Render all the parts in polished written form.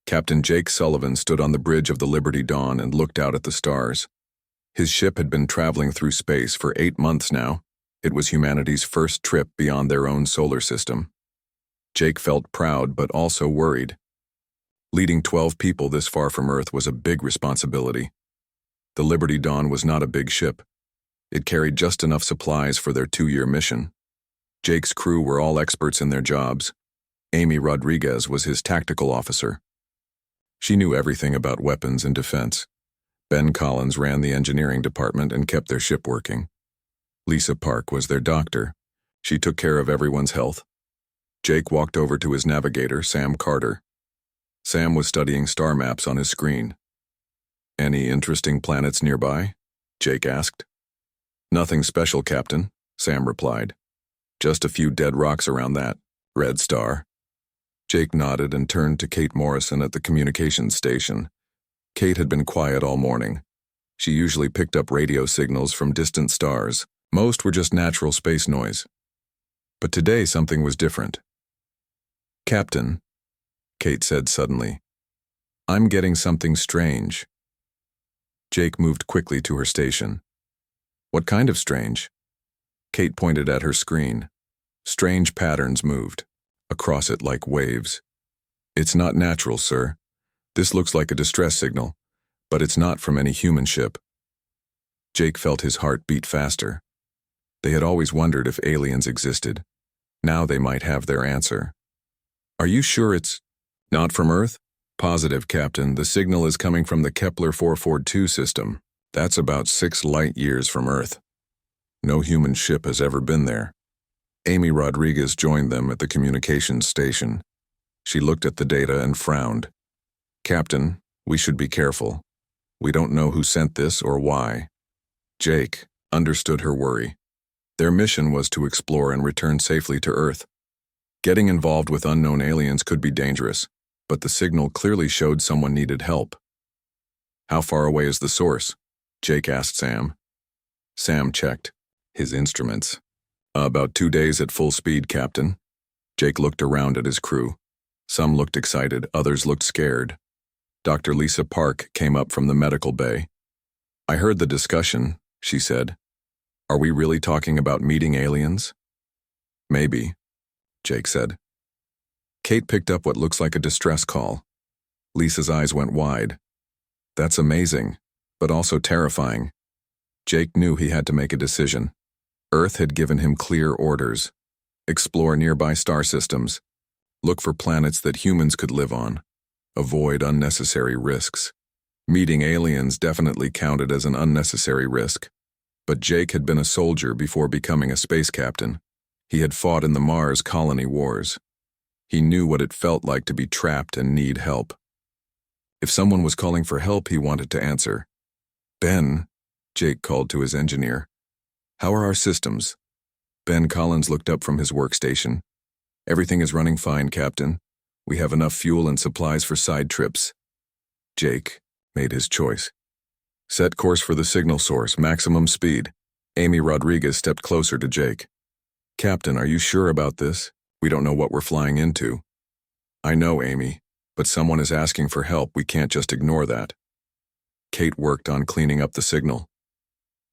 Captain Jake Sullivan stood on the bridge of the Liberty Dawn and looked out at the stars. His ship had been traveling through space for 8 months now. It was humanity's first trip beyond their own solar system. Jake felt proud but also worried. Leading 12 people this far from Earth was a big responsibility. The Liberty Dawn was not a big ship. It carried just enough supplies for their 2-year mission. Jake's crew were all experts in their jobs. Amy Rodriguez was his tactical officer. She knew everything about weapons and defense. Ben Collins ran the engineering department and kept their ship working. Lisa Park was their doctor. She took care of everyone's health. Jake walked over to his navigator, Sam Carter. Sam was studying star maps on his screen. "Any interesting planets nearby?" Jake asked. "Nothing special, Captain," Sam replied. "Just a few dead rocks around that red star." Jake nodded and turned to Kate Morrison at the communications station. Kate had been quiet all morning. She usually picked up radio signals from distant stars. Most were just natural space noise. But today something was different. "Captain," Kate said suddenly, "I'm getting something strange." Jake moved quickly to her station. "What kind of strange?" Kate pointed at her screen. Strange patterns moved across it like waves. "It's not natural, sir. This looks like a distress signal, but it's not from any human ship." Jake felt his heart beat faster. They had always wondered if aliens existed. Now they might have their answer. "Are you sure it's not from Earth?" "Positive, Captain. The signal is coming from the Kepler 442 system. That's about 6 light years from Earth. No human ship has ever been there." Amy Rodriguez joined them at the communications station. She looked at the data and frowned. "Captain, we should be careful. We don't know who sent this or why." Jake understood her worry. Their mission was to explore and return safely to Earth. Getting involved with unknown aliens could be dangerous, but the signal clearly showed someone needed help. "How far away is the source?" Jake asked Sam. Sam checked his instruments. "About 2 days at full speed, Captain." Jake looked around at his crew. Some looked excited, others looked scared. Dr. Lisa Park came up from the medical bay. "I heard the discussion," she said. "Are we really talking about meeting aliens?" "Maybe," Jake said. Kate picked up what looks like a distress call. Lisa's eyes went wide. "That's amazing, but also terrifying." Jake knew he had to make a decision. Earth had given him clear orders. Explore nearby star systems. Look for planets that humans could live on. Avoid unnecessary risks. Meeting aliens definitely counted as an unnecessary risk. But Jake had been a soldier before becoming a space captain. He had fought in the Mars colony wars. He knew what it felt like to be trapped and need help. If someone was calling for help, he wanted to answer. "Ben," Jake called to his engineer. "How are our systems?" Ben Collins looked up from his workstation. "Everything is running fine, Captain. We have enough fuel and supplies for side trips." Jake made his choice. "Set course for the signal source, maximum speed." Amy Rodriguez stepped closer to Jake. "Captain, are you sure about this? We don't know what we're flying into." "I know, Amy, but someone is asking for help. We can't just ignore that." Kate worked on cleaning up the signal.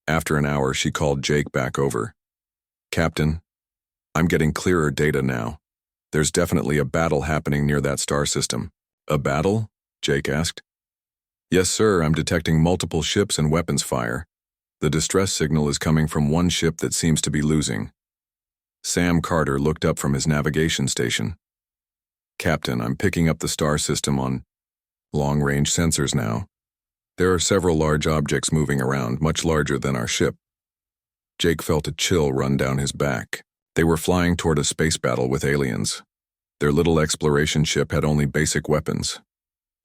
After an hour, she called Jake back over. "Captain, I'm getting clearer data now. There's definitely a battle happening near that star system." "A battle?" Jake asked. "Yes, sir. I'm detecting multiple ships and weapons fire. The distress signal is coming from one ship that seems to be losing." Sam Carter looked up from his navigation station. "Captain, I'm picking up the star system on long-range sensors now. There are several large objects moving around, much larger than our ship." Jake felt a chill run down his back. They were flying toward a space battle with aliens. Their little exploration ship had only basic weapons.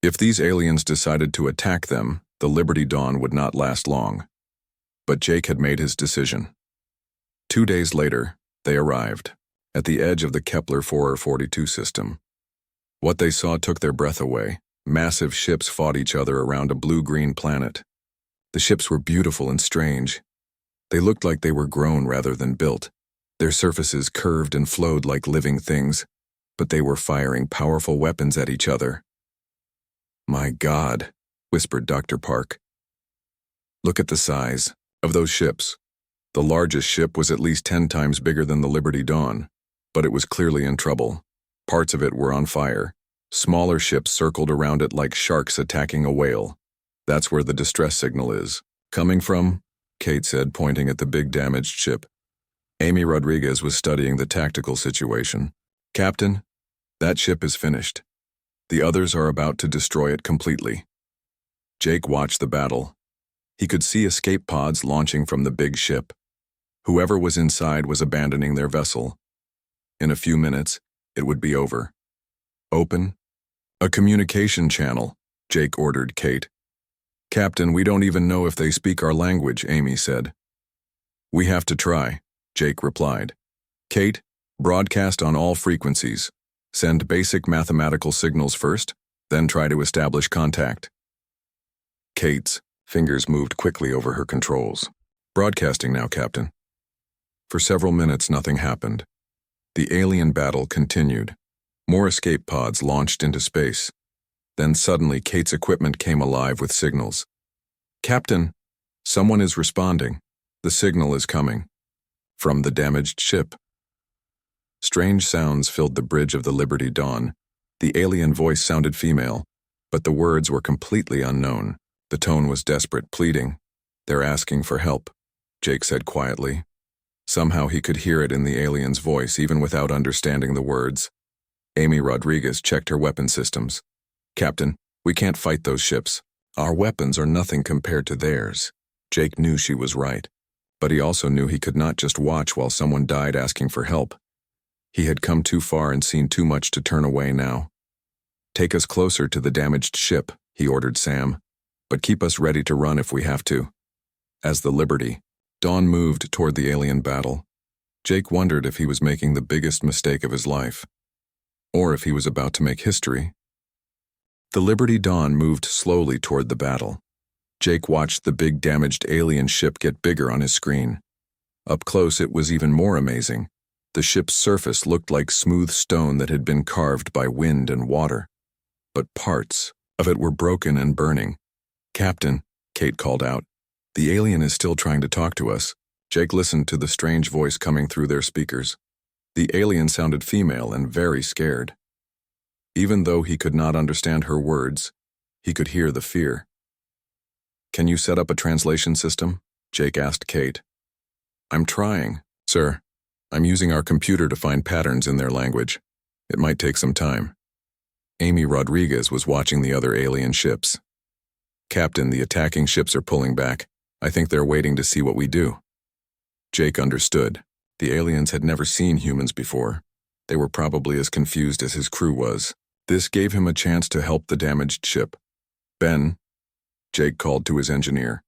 If these aliens decided to attack them, the Liberty Dawn would not last long. But Jake had made his decision. 2 days later, they arrived, at the edge of the Kepler 442 system. What they saw took their breath away. Massive ships fought each other around a blue-green planet. The ships were beautiful and strange. They looked like they were grown rather than built. Their surfaces curved and flowed like living things, but they were firing powerful weapons at each other. My God, whispered Dr. Park. Look at the size of those ships. The largest ship was at least 10 times bigger than the Liberty Dawn, but it was clearly in trouble. Parts of it were on fire. Smaller ships circled around it like sharks attacking a whale. That's where the distress signal is coming from, Kate said, pointing at the big damaged ship. Amy Rodriguez was studying the tactical situation. Captain, that ship is finished. The others are about to destroy it completely. Jake watched the battle. He could see escape pods launching from the big ship. Whoever was inside was abandoning their vessel. In a few minutes, it would be over. Open a communication channel, Jake ordered Kate. Captain, we don't even know if they speak our language, Amy said. We have to try, Jake replied. Kate, broadcast on all frequencies. Send basic mathematical signals first, then try to establish contact. Kate's fingers moved quickly over her controls. Broadcasting now, Captain. For several minutes, nothing happened. The alien battle continued. More escape pods launched into space. Then suddenly, Kate's equipment came alive with signals. Captain, someone is responding. The signal is coming. From the damaged ship. Strange sounds filled the bridge of the Liberty Dawn. The alien voice sounded female, but the words were completely unknown. The tone was desperate, pleading. They're asking for help, Jake said quietly. Somehow he could hear it in the alien's voice, even without understanding the words. Amy Rodriguez checked her weapon systems. Captain, we can't fight those ships. Our weapons are nothing compared to theirs. Jake knew she was right, but he also knew he could not just watch while someone died asking for help. He had come too far and seen too much to turn away now. Take us closer to the damaged ship, he ordered Sam, but keep us ready to run if we have to. As the Liberty Dawn moved toward the alien battle, Jake wondered if he was making the biggest mistake of his life, or if he was about to make history. The Liberty Dawn moved slowly toward the battle. Jake watched the big damaged alien ship get bigger on his screen. Up close, it was even more amazing. The ship's surface looked like smooth stone that had been carved by wind and water, but parts of it were broken and burning. Captain, Kate called out, the alien is still trying to talk to us. Jake listened to the strange voice coming through their speakers. The alien sounded female and very scared. Even though he could not understand her words, he could hear the fear. Can you set up a translation system? Jake asked Kate. I'm trying, sir. I'm using our computer to find patterns in their language. It might take some time. Amy Rodriguez was watching the other alien ships. Captain, the attacking ships are pulling back. I think they're waiting to see what we do. Jake understood. The aliens had never seen humans before. They were probably as confused as his crew was. This gave him a chance to help the damaged ship. Ben, Jake called to his engineer.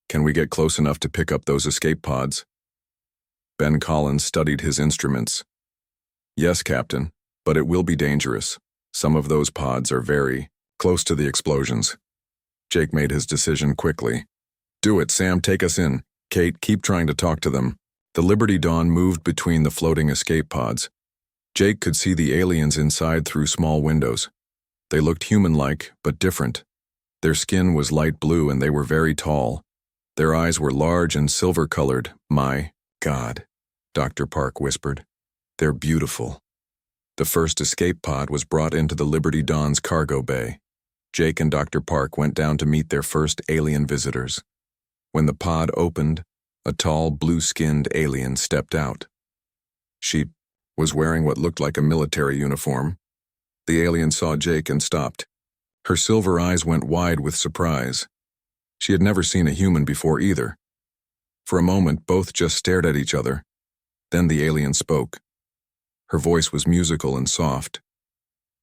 Can we get close enough to pick up those escape pods? Ben Collins studied his instruments. Yes, Captain, but it will be dangerous. Some of those pods are very close to the explosions. Jake made his decision quickly. Do it, Sam, take us in. Kate, keep trying to talk to them. The Liberty Dawn moved between the floating escape pods. Jake could see the aliens inside through small windows. They looked human-like, but different. Their skin was light blue and they were very tall. Their eyes were large and silver-colored. My God, Dr. Park whispered. They're beautiful. The first escape pod was brought into the Liberty Dawn's cargo bay. Jake and Dr. Park went down to meet their first alien visitors. When the pod opened, a tall, blue-skinned alien stepped out. She was wearing what looked like a military uniform. The alien saw Jake and stopped. Her silver eyes went wide with surprise. She had never seen a human before either. For a moment, both just stared at each other. Then the alien spoke. Her voice was musical and soft.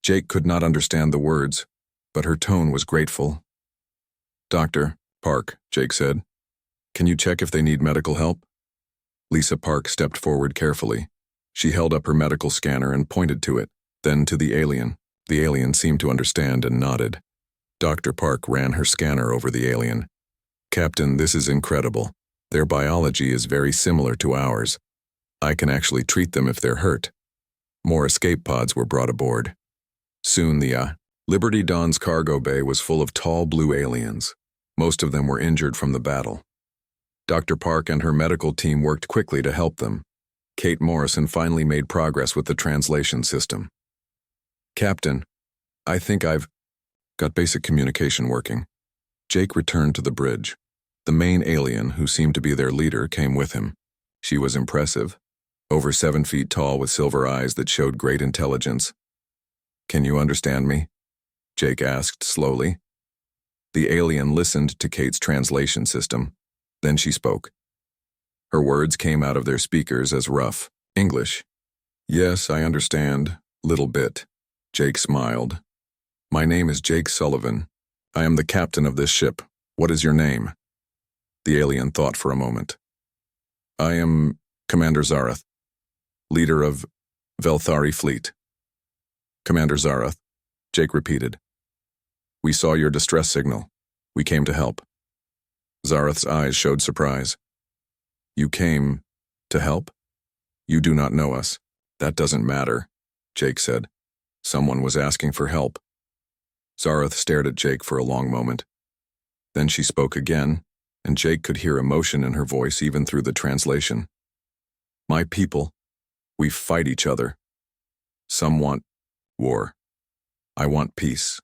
Jake could not understand the words, but her tone was grateful. Dr. Park, Jake said. Can you check if they need medical help? Lisa Park stepped forward carefully. She held up her medical scanner and pointed to it, then to the alien. The alien seemed to understand and nodded. Dr. Park ran her scanner over the alien. Captain, this is incredible. Their biology is very similar to ours. I can actually treat them if they're hurt. More escape pods were brought aboard. Soon the Liberty Dawn's cargo bay was full of tall blue aliens. Most of them were injured from the battle. Dr. Park and her medical team worked quickly to help them. Kate Morrison finally made progress with the translation system. "Captain, I think I've got basic communication working." Jake returned to the bridge. The main alien, who seemed to be their leader, came with him. She was impressive, over 7 feet tall with silver eyes that showed great intelligence. "Can you understand me?" Jake asked slowly. The alien listened to Kate's translation system. Then she spoke. Her words came out of their speakers as rough English. "Yes, I understand. Little bit." Jake smiled. "My name is Jake Sullivan. I am the captain of this ship. What is your name?" The alien thought for a moment. "I am Commander Zarath, leader of Velthari fleet." "Commander Zarath," Jake repeated. "We saw your distress signal. We came to help." Zarath's eyes showed surprise. "You came to help? You do not know us." "That doesn't matter," Jake said. "Someone was asking for help." Zarath stared at Jake for a long moment. Then she spoke again, and Jake could hear emotion in her voice even through the translation. "My people, we fight each other. Some want war. I want peace.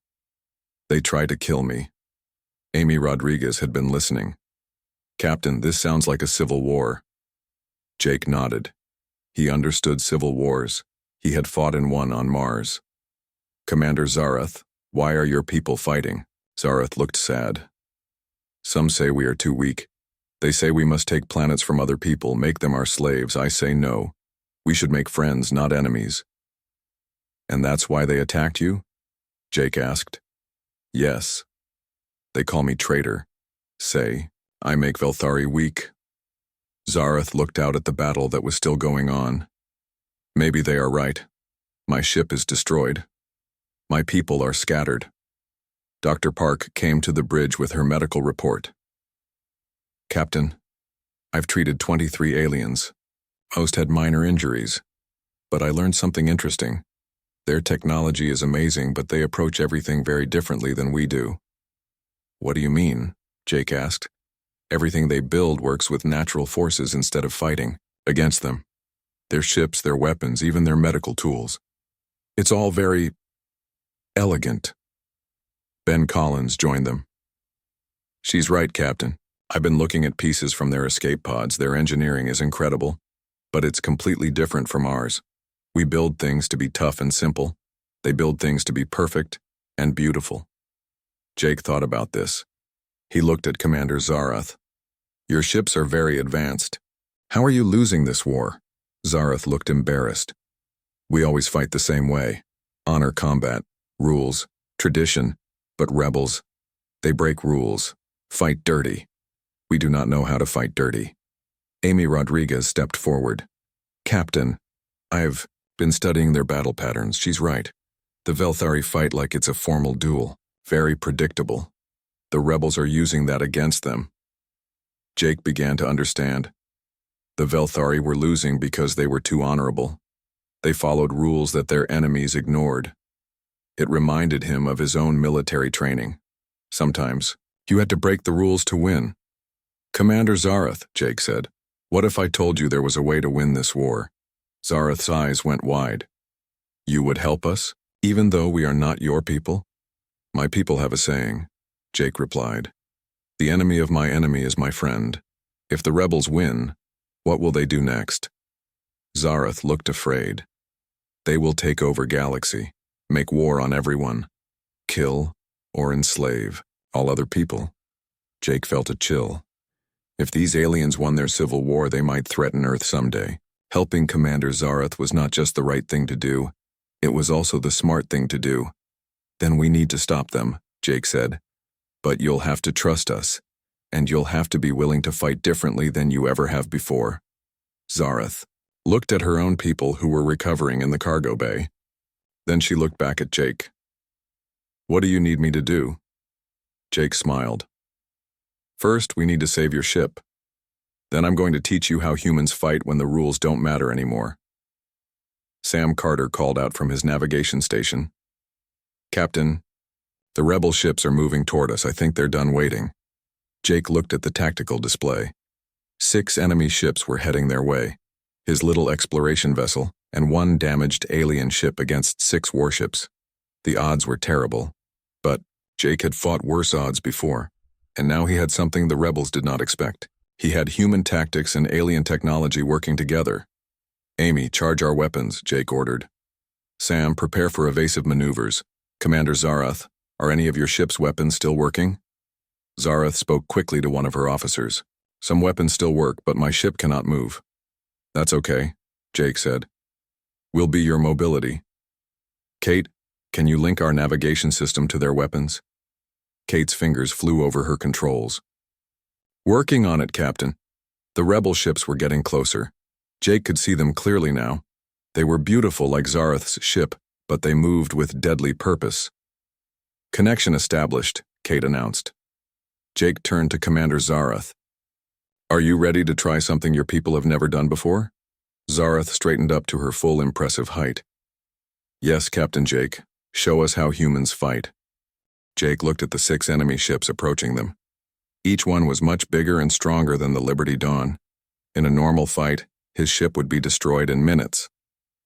They try to kill me." Amy Rodriguez had been listening. "Captain, this sounds like a civil war." Jake nodded. He understood civil wars. He had fought in one on Mars. "Commander Zarath, why are your people fighting?" Zarath looked sad. "Some say we are too weak. They say we must take planets from other people, make them our slaves. I say no. We should make friends, not enemies." "And that's why they attacked you?" Jake asked. "Yes. They call me traitor. Say, I make Velthari weak." Zarath looked out at the battle that was still going on. "Maybe they are right. My ship is destroyed. My people are scattered." Dr. Park came to the bridge with her medical report. "Captain, I've treated 23 aliens. Most had minor injuries. But I learned something interesting. Their technology is amazing, but they approach everything very differently than we do." "What do you mean?" Jake asked. "Everything they build works with natural forces instead of fighting against them. Their ships, their weapons, even their medical tools. It's all very elegant." Ben Collins joined them. "She's right, Captain. I've been looking at pieces from their escape pods. Their engineering is incredible, but it's completely different from ours. We build things to be tough and simple. They build things to be perfect and beautiful." Jake thought about this. He looked at Commander Zarath. "Your ships are very advanced. How are you losing this war?" Zarath looked embarrassed. "We always fight the same way. Honor combat, rules, tradition, but rebels, they break rules, fight dirty. We do not know how to fight dirty." Amy Rodriguez stepped forward. "Captain, I've been studying their battle patterns. She's right. The Velthari fight like it's a formal duel, very predictable. The rebels are using that against them." Jake began to understand. The Velthari were losing because they were too honorable. They followed rules that their enemies ignored. It reminded him of his own military training. Sometimes, you had to break the rules to win. "Commander Zarath," Jake said, "what if I told you there was a way to win this war?" Zarath's eyes went wide. "You would help us, even though we are not your people?" "My people have a saying," Jake replied. "The enemy of my enemy is my friend. If the rebels win, what will they do next?" Zarath looked afraid. "They will take over Galaxy, make war on everyone, kill or enslave all other people." Jake felt a chill. If these aliens won their civil war, they might threaten Earth someday. Helping Commander Zarath was not just the right thing to do, it was also the smart thing to do. "Then we need to stop them," Jake said. "But you'll have to trust us, and you'll have to be willing to fight differently than you ever have before." Zarath looked at her own people who were recovering in the cargo bay. Then she looked back at Jake. "What do you need me to do?" Jake smiled. "First, we need to save your ship. Then I'm going to teach you how humans fight when the rules don't matter anymore." Sam Carter called out from his navigation station. "Captain, The rebel ships are moving toward us. I think they're done waiting. Jake looked at the tactical display. 6 enemy ships were heading their way. His little exploration vessel, and 1 damaged alien ship against 6 warships. The odds were terrible. But Jake had fought worse odds before, and now he had something the rebels did not expect. He had human tactics and alien technology working together. Amy, charge our weapons, Jake ordered. Sam, prepare for evasive maneuvers. Commander Zarath, are any of your ship's weapons still working? Zarath spoke quickly to one of her officers. Some weapons still work, but my ship cannot move. That's okay, Jake said. We'll be your mobility. Kate, can you link our navigation system to their weapons? Kate's fingers flew over her controls. Working on it, Captain. The rebel ships were getting closer. Jake could see them clearly now. They were beautiful like Zarath's ship, but they moved with deadly purpose. Connection established, Kate announced. Jake turned to Commander Zarath. Are you ready to try something your people have never done before? Zarath straightened up to her full impressive height. Yes, Captain Jake. Show us how humans fight. Jake looked at the 6 enemy ships approaching them. Each one was much bigger and stronger than the Liberty Dawn. In a normal fight, his ship would be destroyed in minutes.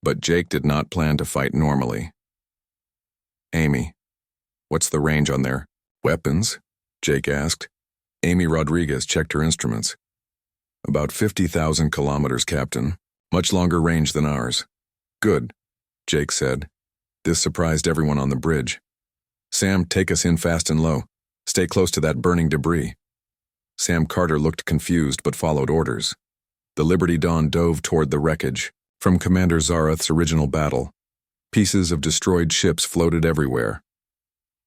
But Jake did not plan to fight normally. Amy, what's the range on their weapons? Jake asked. Amy Rodriguez checked her instruments. About 50,000 kilometers, Captain. Much longer range than ours. Good, Jake said. This surprised everyone on the bridge. Sam, take us in fast and low. Stay close to that burning debris. Sam Carter looked confused but followed orders. The Liberty Dawn dove toward the wreckage. From Commander Zarath's original battle, pieces of destroyed ships floated everywhere.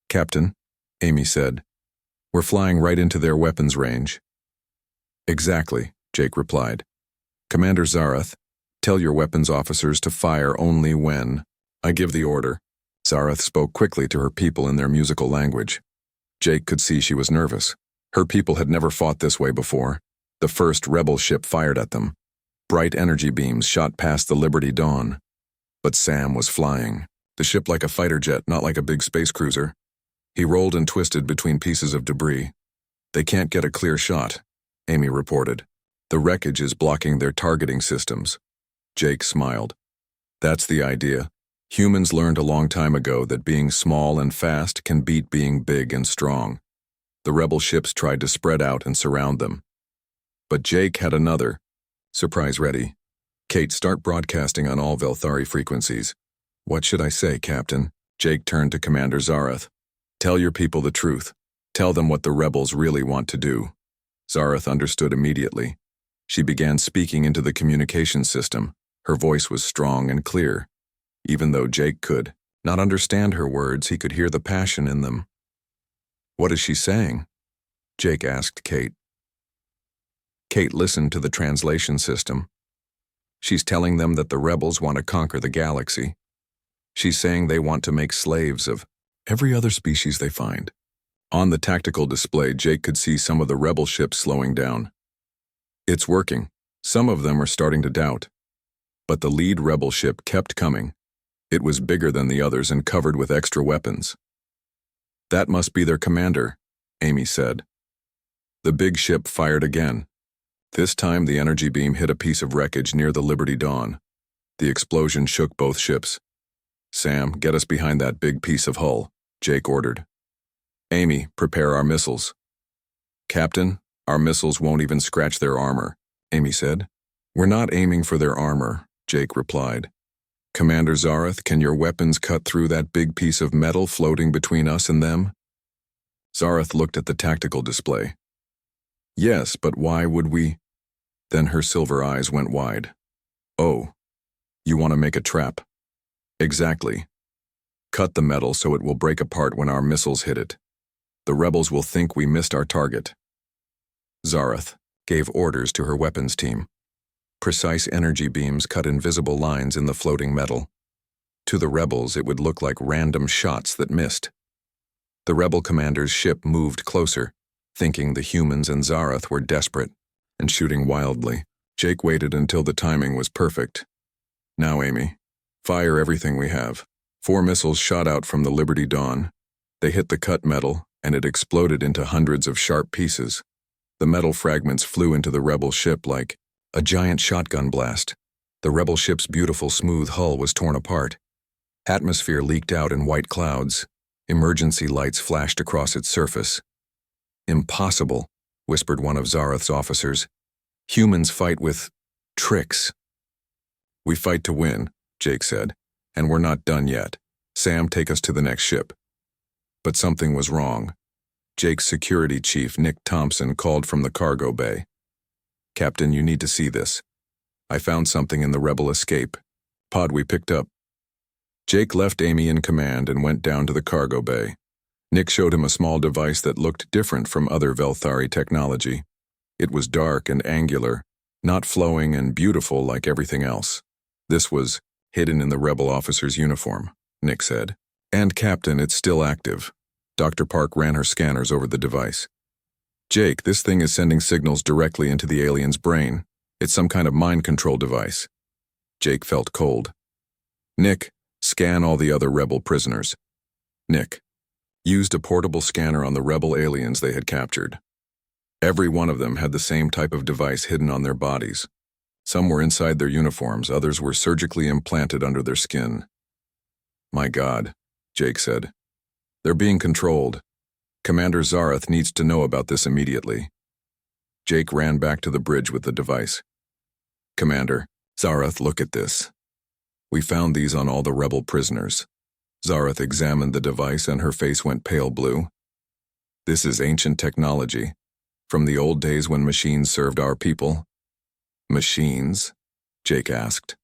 Captain, Amy said, we're flying right into their weapons range. Exactly, Jake replied. Commander Zarath, tell your weapons officers to fire only when I give the order. Zarath spoke quickly to her people in their musical language. Jake could see she was nervous. Her people had never fought this way before. The first rebel ship fired at them. Bright energy beams shot past the Liberty Dawn. But Sam was flying, the ship like a fighter jet, not like a big space cruiser. He rolled and twisted between pieces of debris. They can't get a clear shot, Amy reported. The wreckage is blocking their targeting systems. Jake smiled. That's the idea. Humans learned a long time ago that being small and fast can beat being big and strong. The rebel ships tried to spread out and surround them. But Jake had another. Surprise ready. Kate, start broadcasting on all Velthari frequencies. What should I say, Captain? Jake turned to Commander Zarath. Tell your people the truth. Tell them what the rebels really want to do. Zarath understood immediately. She began speaking into the communication system. Her voice was strong and clear. Even though Jake could not understand her words, he could hear the passion in them. What is she saying? Jake asked Kate. Kate listened to the translation system. She's telling them that the rebels want to conquer the galaxy. She's saying they want to make slaves of every other species they find. On the tactical display, Jake could see some of the rebel ships slowing down. It's working. Some of them are starting to doubt. But the lead rebel ship kept coming. It was bigger than the others and covered with extra weapons. That must be their commander, Amy said. The big ship fired again. This time the energy beam hit a piece of wreckage near the Liberty Dawn. The explosion shook both ships. Sam, get us behind that big piece of hull, Jake ordered. Amy, prepare our missiles. Captain, our missiles won't even scratch their armor, Amy said. We're not aiming for their armor, Jake replied. Commander Zarath, can your weapons cut through that big piece of metal floating between us and them? Zarath looked at the tactical display. Yes, but why would we? Then her silver eyes went wide. Oh, you want to make a trap? Exactly. Cut the metal so it will break apart when our missiles hit it. The rebels will think we missed our target. Zarath gave orders to her weapons team. Precise energy beams cut invisible lines in the floating metal. To the rebels, it would look like random shots that missed. The rebel commander's ship moved closer, thinking the humans and Zarath were desperate and shooting wildly. Jake waited until the timing was perfect. Now, Amy, fire everything we have. 4 missiles shot out from the Liberty Dawn. They hit the cut metal, and it exploded into hundreds of sharp pieces. The metal fragments flew into the rebel ship like a giant shotgun blast. The rebel ship's beautiful smooth hull was torn apart. Atmosphere leaked out in white clouds. Emergency lights flashed across its surface. "Impossible," whispered one of Zarath's officers. "Humans fight with tricks." "We fight to win," Jake said, "and we're not done yet. Sam, take us to the next ship." But something was wrong. Jake's security chief, Nick Thompson, called from the cargo bay. "Captain, you need to see this. I found something in the rebel escape pod we picked up." Jake left Amy in command and went down to the cargo bay. Nick showed him a small device that looked different from other Velthari technology. It was dark and angular, not flowing and beautiful like everything else. This was hidden in the rebel officer's uniform, Nick said. "And Captain, it's still active." Dr. Park ran her scanners over the device. "Jake, this thing is sending signals directly into the alien's brain. It's some kind of mind control device." Jake felt cold. "Nick, scan all the other rebel prisoners." Nick used a portable scanner on the rebel aliens they had captured. Every one of them had the same type of device hidden on their bodies. Some were inside their uniforms, others were surgically implanted under their skin. "My God," Jake said. "They're being controlled. Commander Zarath needs to know about this immediately." Jake ran back to the bridge with the device. "Commander, Zarath, look at this. We found these on all the rebel prisoners." Zarath examined the device and her face went pale blue. "This is ancient technology, from the old days when machines served our people." "Machines?" Jake asked.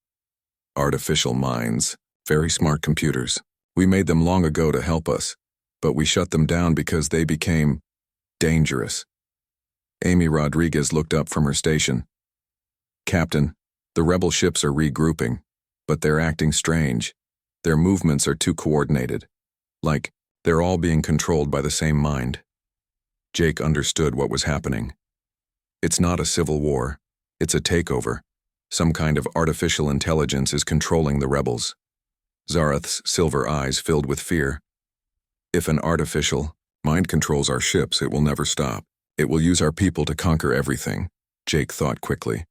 "Artificial minds, very smart computers. We made them long ago to help us, but we shut them down because they became dangerous." Amy Rodriguez looked up from her station. "Captain, the rebel ships are regrouping, but they're acting strange. Their movements are too coordinated, like they're all being controlled by the same mind." Jake understood what was happening. It's not a civil war, it's a takeover. Some kind of artificial intelligence is controlling the rebels. Zarath's silver eyes filled with fear. "If an artificial mind controls our ships, it will never stop. It will use our people to conquer everything," Jake thought quickly.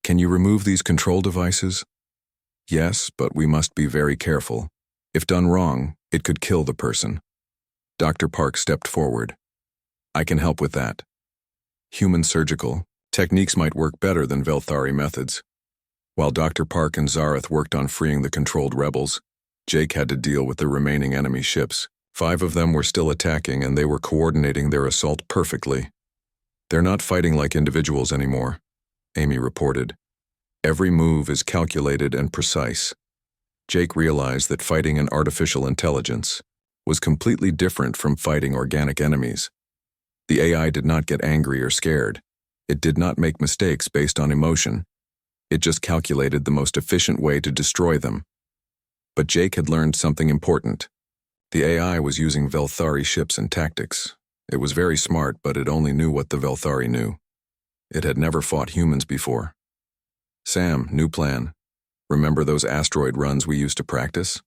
"Can you remove these control devices?" "Yes, but we must be very careful. If done wrong, it could kill the person." Dr. Park stepped forward. "I can help with that. Human surgical techniques might work better than Velthari methods." While Dr. Park and Zarath worked on freeing the controlled rebels, Jake had to deal with the remaining enemy ships. 5 of them were still attacking and they were coordinating their assault perfectly. "They're not fighting like individuals anymore," Amy reported. "Every move is calculated and precise." Jake realized that fighting an artificial intelligence was completely different from fighting organic enemies. The AI did not get angry or scared. It did not make mistakes based on emotion. It just calculated the most efficient way to destroy them. But Jake had learned something important. The AI was using Velthari ships and tactics. It was very smart, but it only knew what the Velthari knew. It had never fought humans before. "Sam, new plan. Remember those asteroid runs we used to practice?"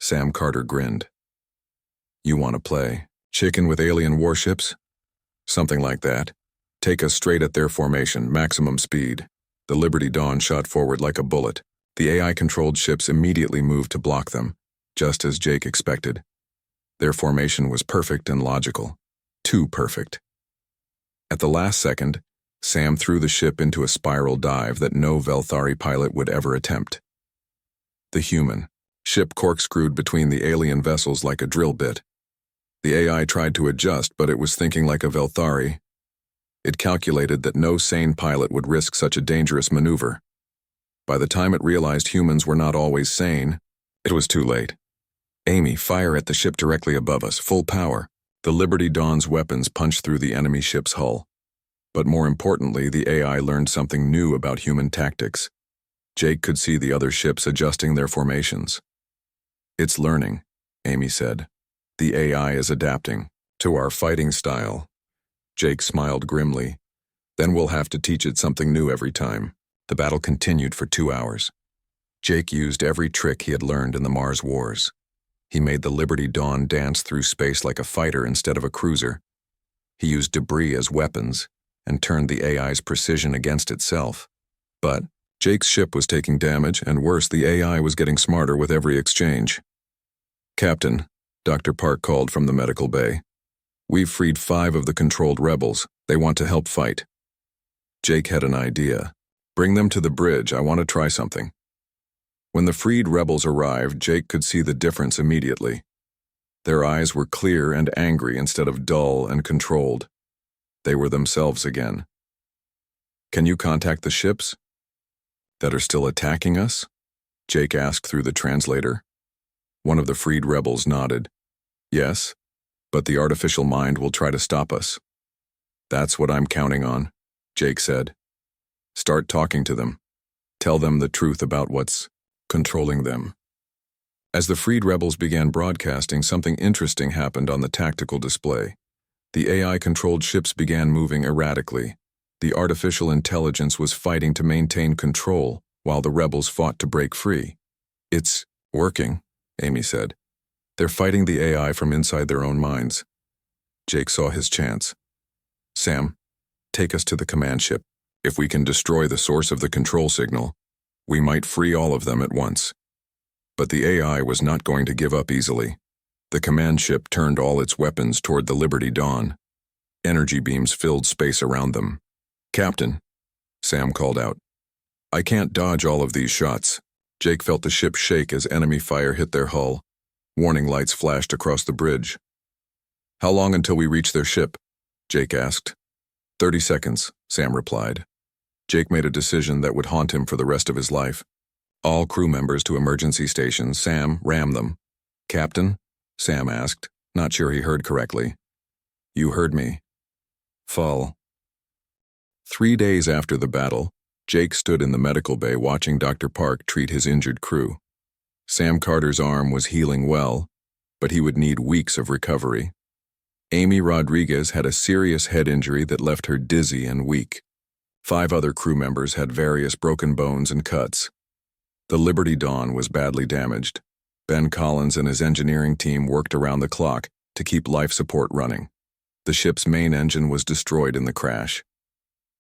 Sam Carter grinned. "You want to play chicken with alien warships?" "Something like that. Take us straight at their formation, maximum speed." The Liberty Dawn shot forward like a bullet. The AI-controlled ships immediately moved to block them, just as Jake expected. Their formation was perfect and logical. Too perfect. At the last second, Sam threw the ship into a spiral dive that no Velthari pilot would ever attempt. The human ship corkscrewed between the alien vessels like a drill bit. The AI tried to adjust, but it was thinking like a Velthari. It calculated that no sane pilot would risk such a dangerous maneuver. By the time it realized humans were not always sane, it was too late. "Amy, fire at the ship directly above us, full power." The Liberty Dawn's weapons punched through the enemy ship's hull. But more importantly, the AI learned something new about human tactics. Jake could see the other ships adjusting their formations. "It's learning," Amy said. "The AI is adapting to our fighting style." Jake smiled grimly. "Then we'll have to teach it something new every time." The battle continued for 2 hours. Jake used every trick he had learned in the Mars Wars. He made the Liberty Dawn dance through space like a fighter instead of a cruiser. He used debris as weapons and turned the AI's precision against itself. But Jake's ship was taking damage, and worse, the AI was getting smarter with every exchange. "Captain," Dr. Park called from the medical bay. "We've freed 5 of the controlled rebels. They want to help fight." Jake had an idea. "Bring them to the bridge. I want to try something." When the freed rebels arrived, Jake could see the difference immediately. Their eyes were clear and angry instead of dull and controlled. They were themselves again. "Can you contact the ships that are still attacking us?" Jake asked through the translator. One of the freed rebels nodded. "Yes, but the artificial mind will try to stop us." "That's what I'm counting on," Jake said. "Start talking to them. Tell them the truth about what's controlling them." As the freed rebels began broadcasting, something interesting happened on the tactical display. The AI-controlled ships began moving erratically. The artificial intelligence was fighting to maintain control, while the rebels fought to break free. "It's working," Amy said. "They're fighting the AI from inside their own minds." Jake saw his chance. "Sam, take us to the command ship. If we can destroy the source of the control signal, we might free all of them at once." But the AI was not going to give up easily. The command ship turned all its weapons toward the Liberty Dawn. Energy beams filled space around them. "Captain," Sam called out. "I can't dodge all of these shots." Jake felt the ship shake as enemy fire hit their hull. Warning lights flashed across the bridge. "How long until we reach their ship?" Jake asked. 30 seconds, Sam replied. Jake made a decision that would haunt him for the rest of his life. "All crew members to emergency stations. Sam, ram them." "Captain?" Sam asked, not sure he heard correctly. "You heard me. Fall." 3 days after the battle, Jake stood in the medical bay watching Dr. Park treat his injured crew. Sam Carter's arm was healing well, but he would need weeks of recovery. Amy Rodriguez had a serious head injury that left her dizzy and weak. 5 other crew members had various broken bones and cuts. The Liberty Dawn was badly damaged. Ben Collins and his engineering team worked around the clock to keep life support running. The ship's main engine was destroyed in the crash.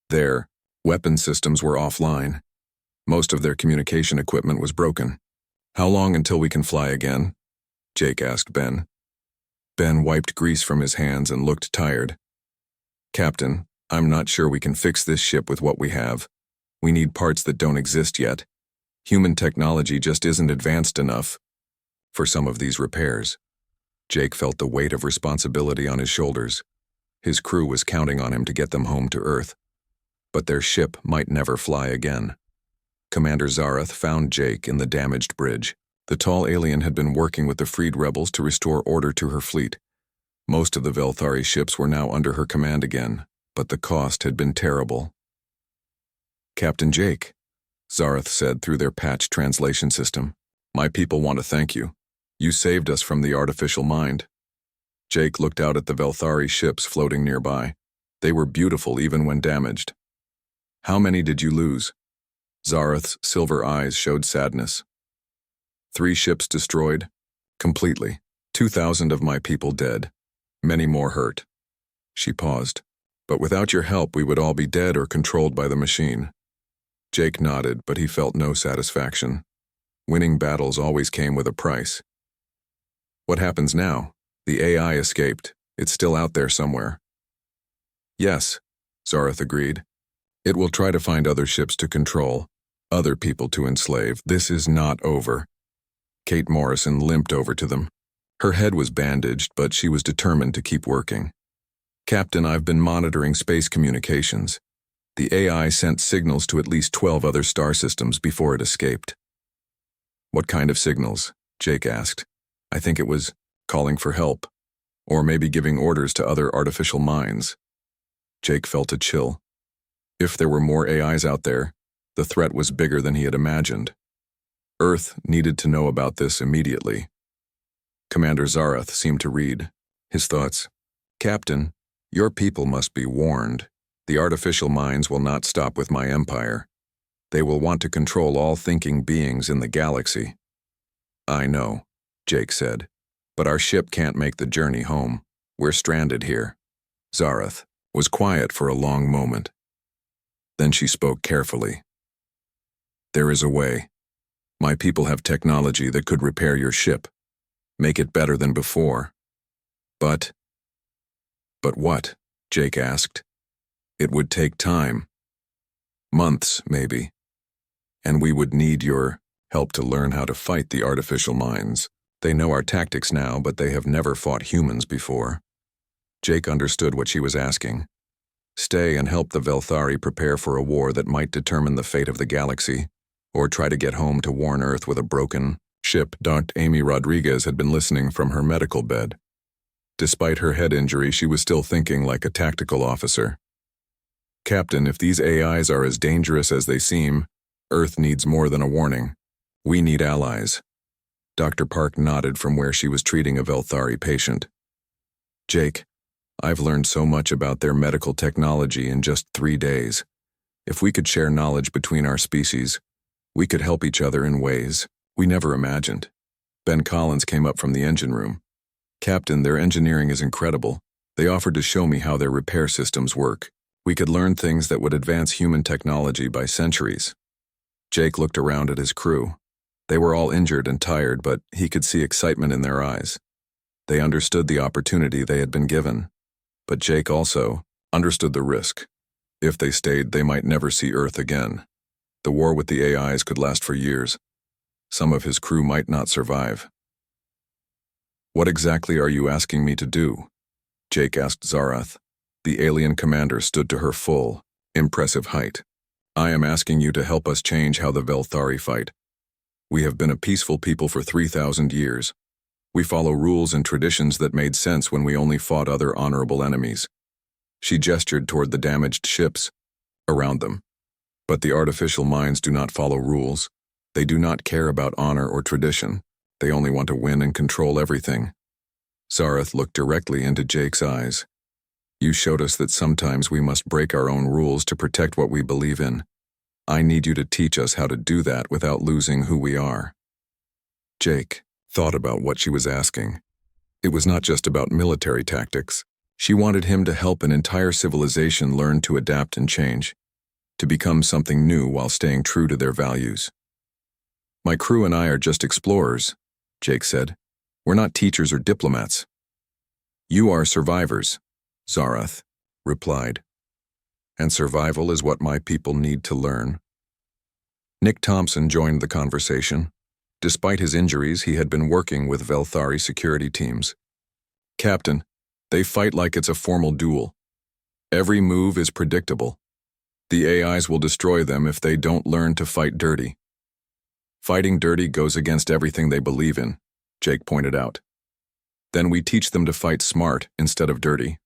Their weapon systems were offline. Most of their communication equipment was broken. "How long until we can fly again?" Jake asked Ben. Ben wiped grease from his hands and looked tired. "Captain, I'm not sure we can fix this ship with what we have. We need parts that don't exist yet. Human technology just isn't advanced enough for some of these repairs." Jake felt the weight of responsibility on his shoulders. His crew was counting on him to get them home to Earth. But their ship might never fly again. Commander Zareth found Jake in the damaged bridge. The tall alien had been working with the freed rebels to restore order to her fleet. Most of the Velthari ships were now under her command again, but the cost had been terrible. "Captain Jake," Zareth said through their patch translation system, "my people want to thank you. You saved us from the artificial mind." Jake looked out at the Velthari ships floating nearby. They were beautiful even when damaged. "How many did you lose?" Zareth's silver eyes showed sadness. 3 ships destroyed, completely. 2,000 of my people dead. Many more hurt." She paused. "But without your help, we would all be dead or controlled by the machine." Jake nodded, but he felt no satisfaction. Winning battles always came with a price. "What happens now? The AI escaped. It's still out there somewhere." "Yes," Zareth agreed. "It will try to find other ships to control, other people to enslave. This is not over." Kate Morrison limped over to them. Her head was bandaged, but she was determined to keep working. "Captain, I've been monitoring space communications. The AI sent signals to at least 12 other star systems before it escaped." "What kind of signals?" Jake asked. "I think it was calling for help, or maybe giving orders to other artificial minds." Jake felt a chill. If there were more AIs out there, the threat was bigger than he had imagined. Earth needed to know about this immediately. Commander Zareth seemed to read his thoughts. "Captain, your people must be warned. The artificial minds will not stop with my empire. They will want to control all thinking beings in the galaxy." "I know," Jake said. But our ship can't make the journey home. We're stranded here. Zarath was quiet for a long moment. Then she spoke carefully. There is a way. My people have technology that could repair your ship, make it better than before. But what? Jake asked. It would take time. Months, maybe. And we would need your help to learn how to fight the artificial minds. They know our tactics now, but they have never fought humans before. Jake understood what she was asking. Stay and help the Velthari prepare for a war that might determine the fate of the galaxy, or try to get home to warn Earth with a broken ship. Dr. Amy Rodriguez had been listening from her medical bed. Despite her head injury, she was still thinking like a tactical officer. Captain, if these AIs are as dangerous as they seem, Earth needs more than a warning. We need allies. Dr. Park nodded from where she was treating a Velthari patient. Jake, I've learned so much about their medical technology in just 3 days. If we could share knowledge between our species, we could help each other in ways we never imagined. Ben Collins came up from the engine room. Captain, their engineering is incredible. They offered to show me how their repair systems work. We could learn things that would advance human technology by centuries. Jake looked around at his crew. They were all injured and tired, but he could see excitement in their eyes. They understood the opportunity they had been given. But Jake also understood the risk. If they stayed, they might never see Earth again. The war with the AIs could last for years. Some of his crew might not survive. What exactly are you asking me to do? Jake asked Zarath. The alien commander stood to her full, impressive height. I am asking you to help us change how the Velthari fight. We have been a peaceful people for 3,000 years. We follow rules and traditions that made sense when we only fought other honorable enemies. She gestured toward the damaged ships around them. But the artificial minds do not follow rules. They do not care about honor or tradition. They only want to win and control everything. Zarath looked directly into Jake's eyes. You showed us that sometimes we must break our own rules to protect what we believe in. I need you to teach us how to do that without losing who we are. Jake thought about what she was asking. It was not just about military tactics. She wanted him to help an entire civilization learn to adapt and change, to become something new while staying true to their values. My crew and I are just explorers, Jake said. We're not teachers or diplomats. You are survivors, Zarath replied. And survival is what my people need to learn. Nick Thompson joined the conversation. Despite his injuries, he had been working with Velthari security teams. Captain, they fight like it's a formal duel. Every move is predictable. The AIs will destroy them if they don't learn to fight dirty. Fighting dirty goes against everything they believe in, Jake pointed out. Then we teach them to fight smart instead of dirty,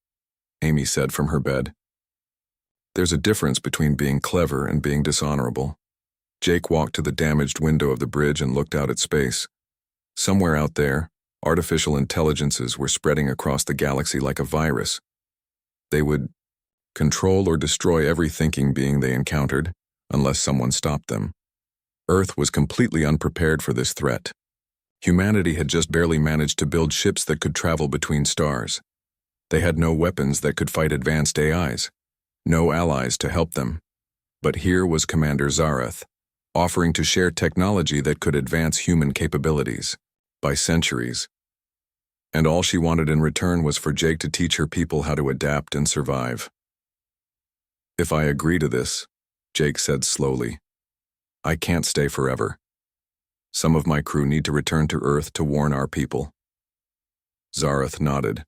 Amy said from her bed. There's a difference between being clever and being dishonorable. Jake walked to the damaged window of the bridge and looked out at space. Somewhere out there, artificial intelligences were spreading across the galaxy like a virus. They would control or destroy every thinking being they encountered, unless someone stopped them. Earth was completely unprepared for this threat. Humanity had just barely managed to build ships that could travel between stars. They had no weapons that could fight advanced AIs, no allies to help them. But here was Commander Zarath, offering to share technology that could advance human capabilities by centuries. And all she wanted in return was for Jake to teach her people how to adapt and survive. If I agree to this, Jake said slowly, I can't stay forever. Some of my crew need to return to Earth to warn our people. Zarath nodded.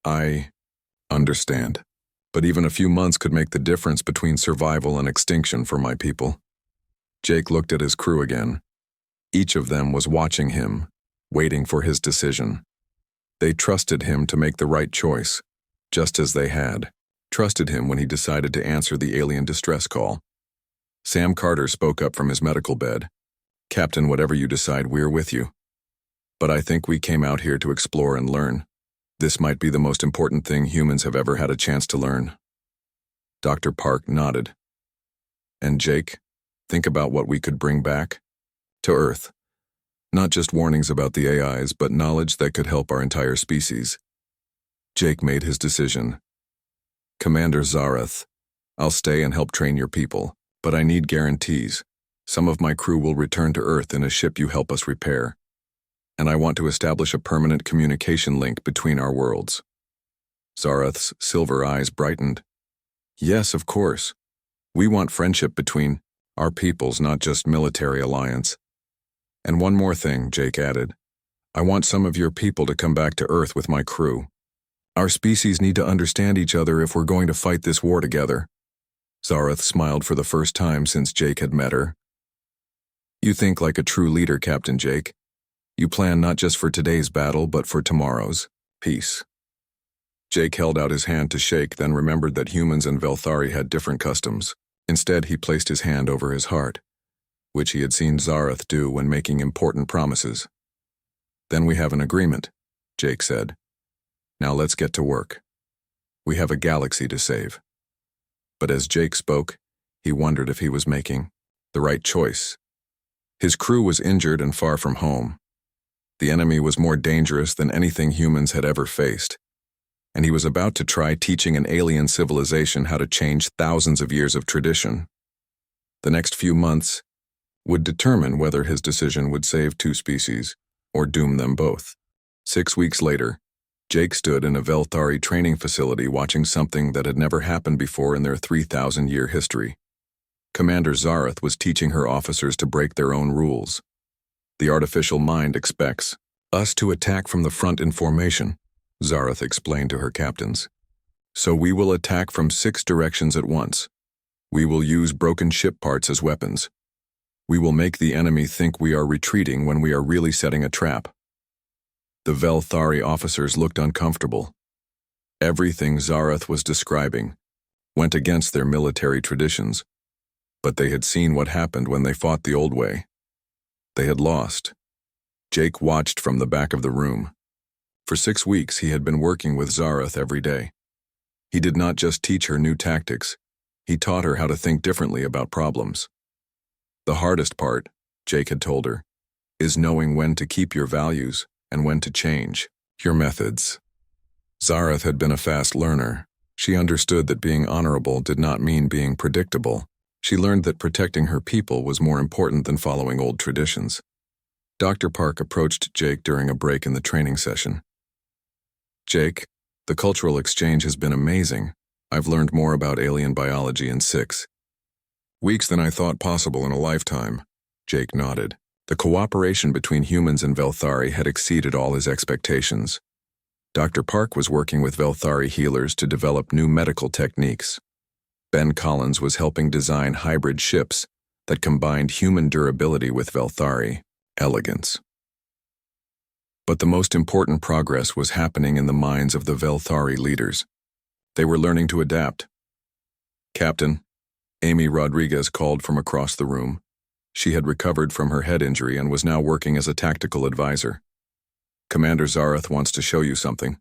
I understand, but even a few months could make the difference between survival and extinction for my people. Jake looked at his crew again. Each of them was watching him, waiting for his decision. They trusted him to make the right choice, just as they had trusted him when he decided to answer the alien distress call. Sam Carter spoke up from his medical bed. Captain, whatever you decide, we're with you. But I think we came out here to explore and learn. This might be the most important thing humans have ever had a chance to learn. Dr. Park nodded. And Jake, think about what we could bring back to Earth. Not just warnings about the AIs, but knowledge that could help our entire species. Jake made his decision. Commander Zarath, I'll stay and help train your people, but I need guarantees. Some of my crew will return to Earth in a ship you help us repair. And I want to establish a permanent communication link between our worlds. Zarath's silver eyes brightened. Yes, of course. We want friendship between our peoples, not just military alliance. And one more thing, Jake added. I want some of your people to come back to Earth with my crew. Our species need to understand each other if we're going to fight this war together. Zarath smiled for the first time since Jake had met her. You think like a true leader, Captain Jake. You plan not just for today's battle, but for tomorrow's. Peace. Jake held out his hand to shake, then remembered that humans and Velthari had different customs. Instead, he placed his hand over his heart, which he had seen Zarath do when making important promises. Then we have an agreement, Jake said. Now let's get to work. We have a galaxy to save. But as Jake spoke, he wondered if he was making the right choice. His crew was injured and far from home. The enemy was more dangerous than anything humans had ever faced, and he was about to try teaching an alien civilization how to change thousands of years of tradition. The next few months would determine whether his decision would save two species or doom them both. 6 weeks later, Jake stood in a Velthari training facility watching something that had never happened before in their 3,000-year history. Commander Zarath was teaching her officers to break their own rules. The artificial mind expects us to attack from the front in formation, Zarath explained to her captains. So we will attack from 6 directions at once. We will use broken ship parts as weapons. We will make the enemy think we are retreating when we are really setting a trap. The Velthari officers looked uncomfortable. Everything Zarath was describing went against their military traditions, but they had seen what happened when they fought the old way. They had lost. Jake watched from the back of the room. For 6 weeks he had been working with Zarath every day. He did not just teach her new tactics, he taught her how to think differently about problems. The hardest part, Jake had told her, is knowing when to keep your values and when to change your methods. Zarath had been a fast learner. She understood that being honorable did not mean being predictable. She learned that protecting her people was more important than following old traditions. Dr. Park approached Jake during a break in the training session. Jake, the cultural exchange has been amazing. I've learned more about alien biology in 6 weeks than I thought possible in a lifetime. Jake nodded. The cooperation between humans and Velthari had exceeded all his expectations. Dr. Park was working with Velthari healers to develop new medical techniques. Ben Collins was helping design hybrid ships that combined human durability with Velthari elegance. But the most important progress was happening in the minds of the Velthari leaders. They were learning to adapt. Captain, Amy Rodriguez called from across the room. She had recovered from her head injury and was now working as a tactical advisor. Commander Zarath wants to show you something.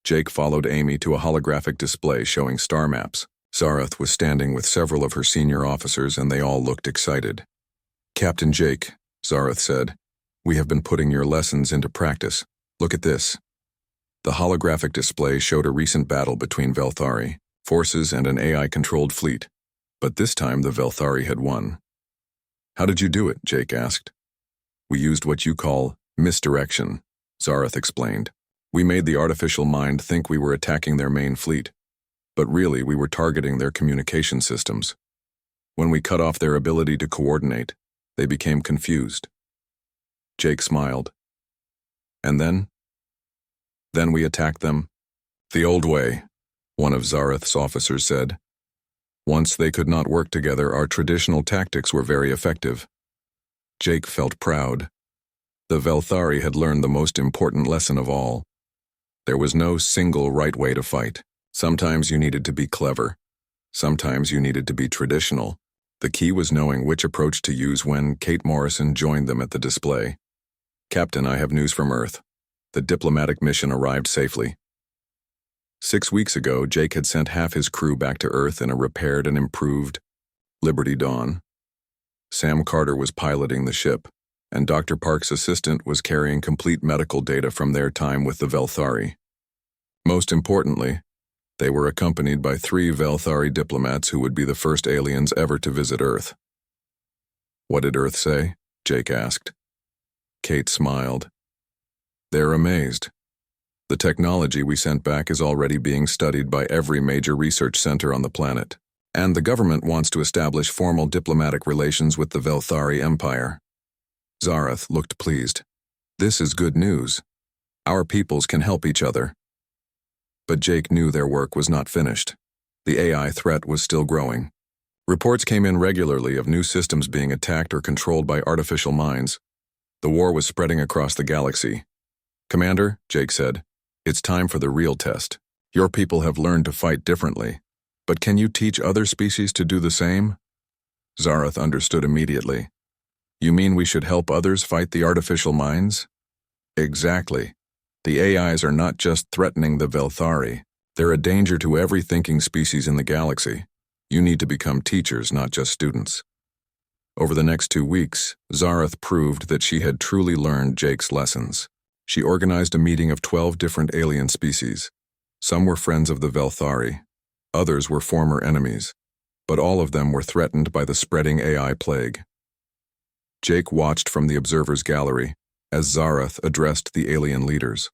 Jake followed Amy to a holographic display showing star maps. Zarath was standing with several of her senior officers and they all looked excited. Captain Jake, Zarath said, we have been putting your lessons into practice. Look at this. The holographic display showed a recent battle between Velthari forces and an AI-controlled fleet. But this time the Velthari had won. How did you do it? Jake asked. We used what you call misdirection, Zarath explained. We made the artificial mind think we were attacking their main fleet, but really we were targeting their communication systems. When we cut off their ability to coordinate, they became confused. Jake smiled. And then? Then we attacked them. The old way, one of Zarath's officers said. Once they could not work together, our traditional tactics were very effective. Jake felt proud. The Velthari had learned the most important lesson of all. There was no single right way to fight. Sometimes you needed to be clever. Sometimes you needed to be traditional. The key was knowing which approach to use when Kate Morrison joined them at the display. Captain, I have news from Earth. The diplomatic mission arrived safely. 6 weeks ago, Jake had sent half his crew back to Earth in a repaired and improved Liberty Dawn. Sam Carter was piloting the ship. and Dr. Park's assistant was carrying complete medical data from their time with the Velthari. Most importantly, they were accompanied by 3 Velthari diplomats who would be the first aliens ever to visit Earth. "What did Earth say?" Jake asked. Kate smiled. "They're amazed. The technology we sent back is already being studied by every major research center on the planet, and the government wants to establish formal diplomatic relations with the Velthari Empire." Zarath looked pleased. "This is good news. Our peoples can help each other." But Jake knew their work was not finished. The AI threat was still growing. Reports came in regularly of new systems being attacked or controlled by artificial minds. The war was spreading across the galaxy. "Commander," Jake said, "it's time for the real test. Your people have learned to fight differently, but can you teach other species to do the same?" Zarath understood immediately. "You mean we should help others fight the artificial minds?" "Exactly. The AIs are not just threatening the Velthari. They're a danger to every thinking species in the galaxy. You need to become teachers, not just students." Over the next 2 weeks, Zarath proved that she had truly learned Jake's lessons. She organized a meeting of 12 different alien species. Some were friends of the Velthari. Others were former enemies. But all of them were threatened by the spreading AI plague. Jake watched from the observer's gallery as Zarath addressed the alien leaders.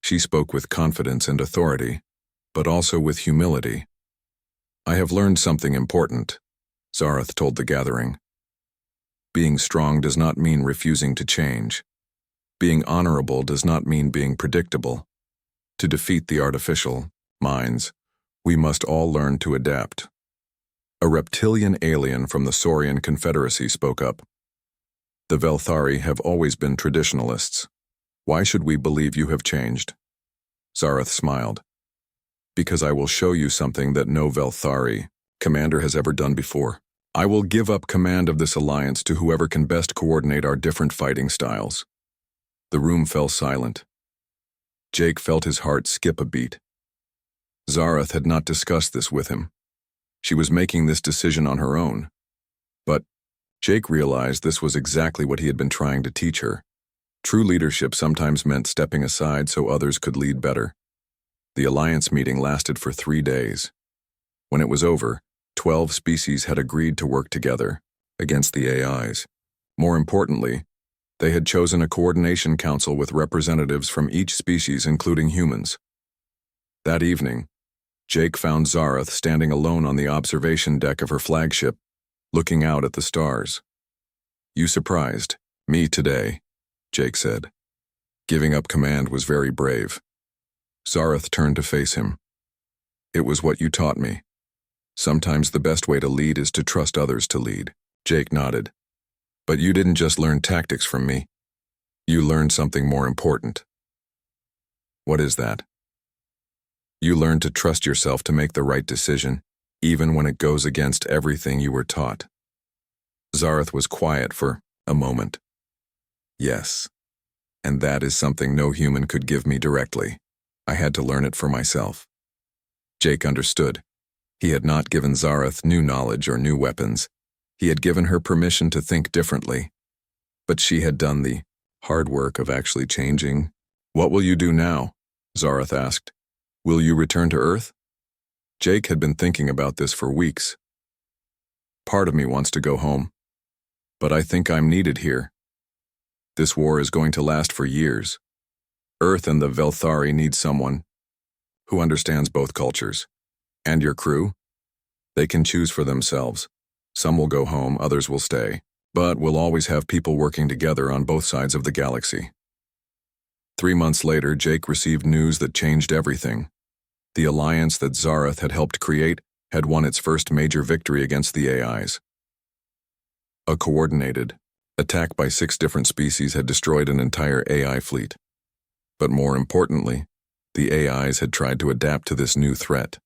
She spoke with confidence and authority, but also with humility. "I have learned something important," Zarath told the gathering. "Being strong does not mean refusing to change. Being honorable does not mean being predictable. To defeat the artificial minds, we must all learn to adapt." A reptilian alien from the Saurian Confederacy spoke up. "The Velthari have always been traditionalists. Why should we believe you have changed?" Zarath smiled. "Because I will show you something that no Velthari commander has ever done before. I will give up command of this alliance to whoever can best coordinate our different fighting styles." The room fell silent. Jake felt his heart skip a beat. Zarath had not discussed this with him. She was making this decision on her own. But Jake realized this was exactly what he had been trying to teach her. True leadership sometimes meant stepping aside so others could lead better. The alliance meeting lasted for 3 days. When it was over, 12 species had agreed to work together against the AIs. More importantly, they had chosen a coordination council with representatives from each species, including humans. That evening, Jake found Zarath standing alone on the observation deck of her flagship, looking out at the stars. "You surprised me today," Jake said. Giving up command was very brave. Zarath turned to face him. "It was what you taught me. Sometimes the best way to lead is to trust others to lead." Jake nodded. "But you didn't just learn tactics from me. You learned something more important." "What is that?" "You learned to trust yourself to make the right decision, even when it goes against everything you were taught." Zarath was quiet for a moment. "Yes, and that is something no human could give me directly. I had to learn it for myself." Jake understood. He had not given Zarath new knowledge or new weapons. He had given her permission to think differently. But she had done the hard work of actually changing. "What will you do now?" Zarath asked. "Will you return to Earth?" Jake had been thinking about this for weeks. "Part of me wants to go home. But I think I'm needed here. This war is going to last for years. Earth and the Velthari need someone who understands both cultures. And your crew? They can choose for themselves. Some will go home, others will stay. But we'll always have people working together on both sides of the galaxy." 3 months later, Jake received news that changed everything. The alliance that Zarath had helped create had won its first major victory against the AIs. A coordinated attack by 6 different species had destroyed an entire AI fleet. But more importantly, the AIs had tried to adapt to this new threat.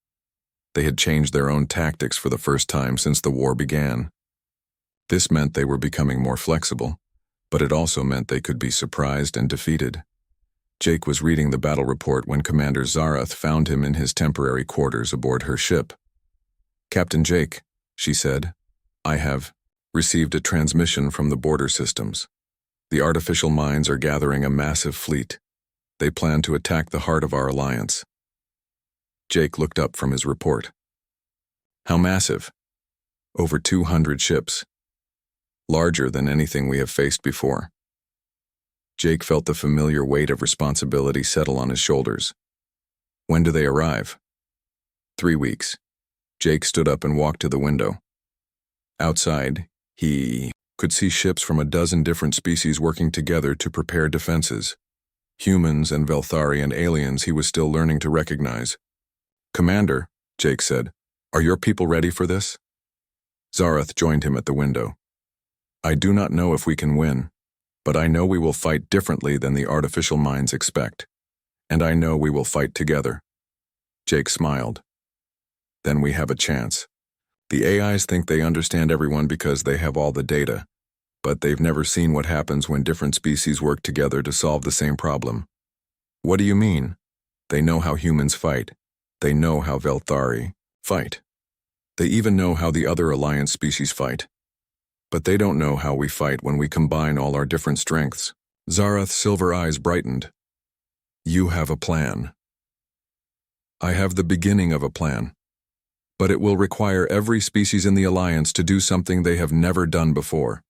They had changed their own tactics for the first time since the war began. This meant they were becoming more flexible, but it also meant they could be surprised and defeated. Jake was reading the battle report when Commander Zarath found him in his temporary quarters aboard her ship. "Captain Jake," she said, "I have received a transmission from the border systems. The artificial minds are gathering a massive fleet. They plan to attack the heart of our alliance. Jake looked up from his report. How massive? Over 200 ships. Larger than anything we have faced before. Jake felt the familiar weight of responsibility settle on his shoulders. When do they arrive? 3 weeks. Jake stood up and walked to the window. Outside, he could see ships from a dozen different species working together to prepare defenses. Humans and Velthari and aliens he was still learning to recognize. Commander, Jake said, are your people ready for this? Zarath joined him at the window. I do not know if we can win, but I know we will fight differently than the artificial minds expect. And I know we will fight together. Jake smiled. Then we have a chance. The AIs think they understand everyone because they have all the data, but they've never seen what happens when different species work together to solve the same problem. What do you mean? They know how humans fight. They know how Velthari fight. They even know how the other Alliance species fight. But they don't know how we fight when we combine all our different strengths. Zarath's silver eyes brightened. You have a plan. I have the beginning of a plan. But it will require every species in the Alliance to do something they have never done before.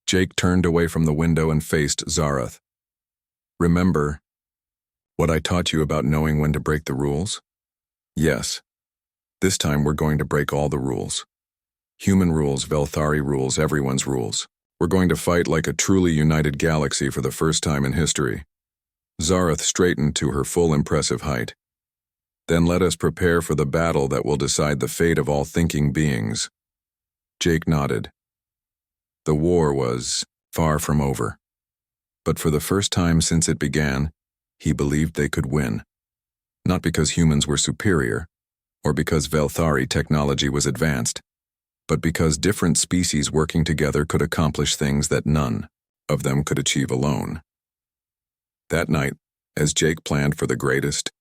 Jake turned away from the window and faced Zarath. Remember what I taught you about knowing when to break the rules? Yes. This time we're going to break all the rules. Human rules, Velthari rules, everyone's rules. We're going to fight like a truly united galaxy for the first time in history. Zarath straightened to her full impressive height. Then let us prepare for the battle that will decide the fate of all thinking beings. Jake nodded. The war was far from over. But for the first time since it began, he believed they could win. Not because humans were superior, or because Velthari technology was advanced, but because different species working together could accomplish things that none of them could achieve alone. That night, as Jake planned for the greatest